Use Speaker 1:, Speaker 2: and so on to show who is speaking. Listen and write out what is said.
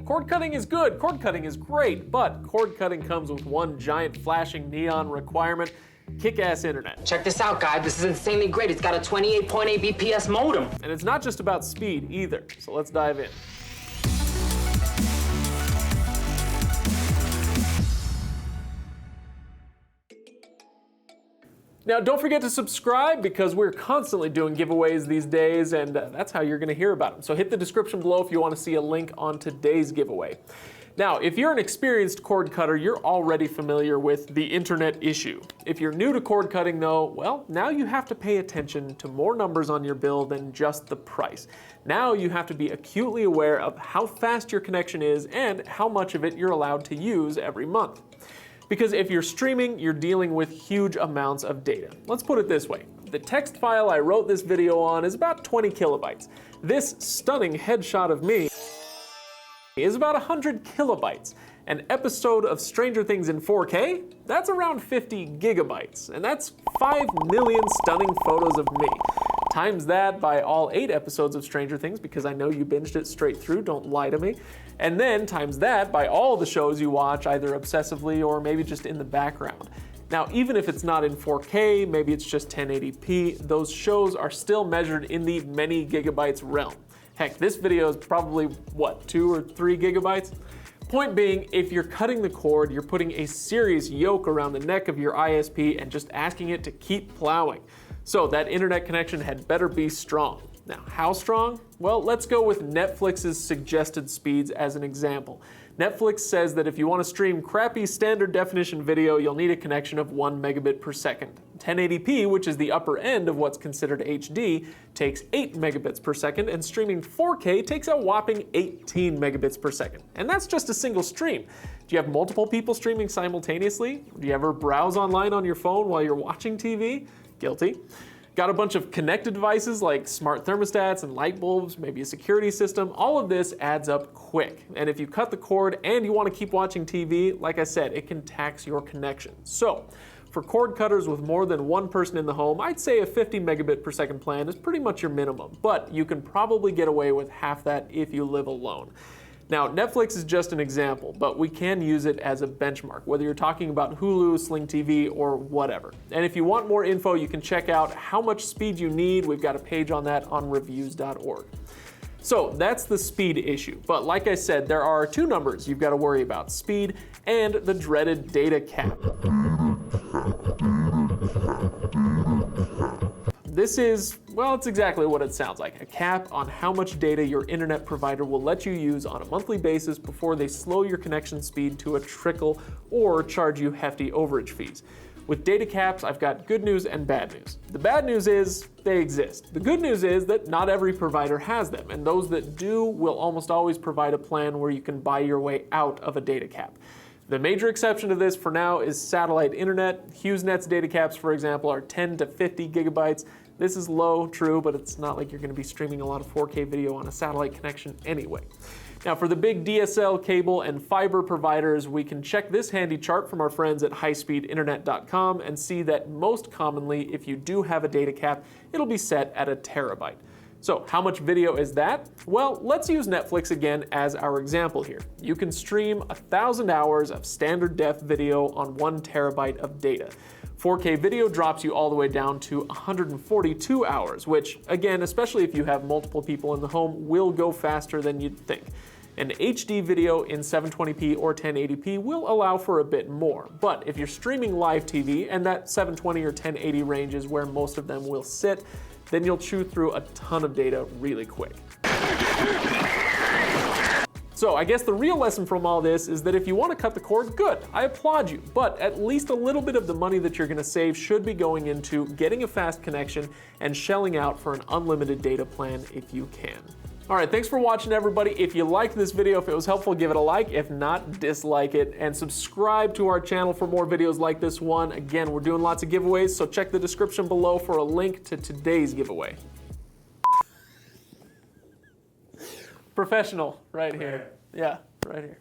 Speaker 1: Cord cutting is good, cord cutting is great, but cord cutting comes with one giant flashing neon requirement: kick-ass internet.
Speaker 2: Check this out, guys. This is insanely great. It's got a 28.8 BPS modem.
Speaker 1: And it's not just about speed either, so let's dive in. Now, don't forget to subscribe because we're constantly doing giveaways these days, and that's how you're going to hear about them. So hit the description below if you want to see a link on today's giveaway. Now, if you're an experienced cord cutter, you're already familiar with the internet issue. If you're new to cord cutting though, well, now you have to pay attention to more numbers on your bill than just the price. Now you have to be acutely aware of how fast your connection is and how much of it you're allowed to use every month. Because if you're streaming, you're dealing with huge amounts of data. Let's put it this way. The text file I wrote this video on is about 20 kilobytes. This stunning headshot of me is about 100 kilobytes. An episode of Stranger Things in 4K, that's around 50 gigabytes. And that's 5 million stunning photos of me. Times that by all 8 episodes of Stranger Things, because I know you binged it straight through, don't lie to me. And then times that by all the shows you watch, either obsessively or maybe just in the background. Now, even if it's not in 4K, maybe it's just 1080p, those shows are still measured in the many gigabytes realm. Heck, this video is probably, what, 2 or 3 gigabytes? Point being, if you're cutting the cord, you're putting a serious yoke around the neck of your ISP and just asking it to keep plowing. So that internet connection had better be strong. Now, how strong? Well, let's go with Netflix's suggested speeds as an example. Netflix says that if you want to stream crappy standard definition video, you'll need a connection of 1 megabit per second. 1080p, which is the upper end of what's considered HD, takes 8 megabits per second, and streaming 4K takes a whopping 18 megabits per second. And that's just a single stream. Do you have multiple people streaming simultaneously? Do you ever browse online on your phone while you're watching TV? Guilty. Got a bunch of connected devices like smart thermostats and light bulbs, maybe a security system. All of this adds up quick. And if you cut the cord and you want to keep watching TV, like I said, it can tax your connection. So for cord cutters with more than one person in the home, I'd say a 50 megabit per second plan is pretty much your minimum, but you can probably get away with half that if you live alone. Now, Netflix is just an example, but we can use it as a benchmark, whether you're talking about Hulu, Sling TV, or whatever. And if you want more info, you can check out how much speed you need. We've got a page on that on Reviews.org. So that's the speed issue. But like I said, there are 2 numbers you've got to worry about: speed and the dreaded data cap. This is, well, it's exactly what it sounds like: a cap on how much data your internet provider will let you use on a monthly basis before they slow your connection speed to a trickle or charge you hefty overage fees. With data caps, I've got good news and bad news. The bad news is they exist. The good news is that not every provider has them, and those that do will almost always provide a plan where you can buy your way out of a data cap. The major exception to this for now is satellite internet. HughesNet's data caps, for example, are 10 to 50 gigabytes. This is low, true, but it's not like you're going to be streaming a lot of 4K video on a satellite connection anyway. Now, for the big DSL, cable, and fiber providers, we can check this handy chart from our friends at highspeedinternet.com and see that most commonly, if you do have a data cap, it'll be set at a terabyte. So how much video is that? Well, let's use Netflix again as our example here. You can stream 1,000 hours of standard def video on 1 terabyte of data. 4K video drops you all the way down to 142 hours, which, again, especially if you have multiple people in the home, will go faster than you'd think. An HD video in 720p or 1080p will allow for a bit more, but if you're streaming live TV and that 720 or 1080 range is where most of them will sit, then you'll chew through a ton of data really quick. So I guess the real lesson from all this is that if you want to cut the cord, good, I applaud you, but at least a little bit of the money that you're going to save should be going into getting a fast connection and shelling out for an unlimited data plan if you can. All right, thanks for watching, everybody. If you liked this video, if it was helpful, give it a like. If not, dislike it, and subscribe to our channel for more videos like this one. Again, we're doing lots of giveaways, so check the description below for a link to today's giveaway. Professional, right here. Yeah, right here.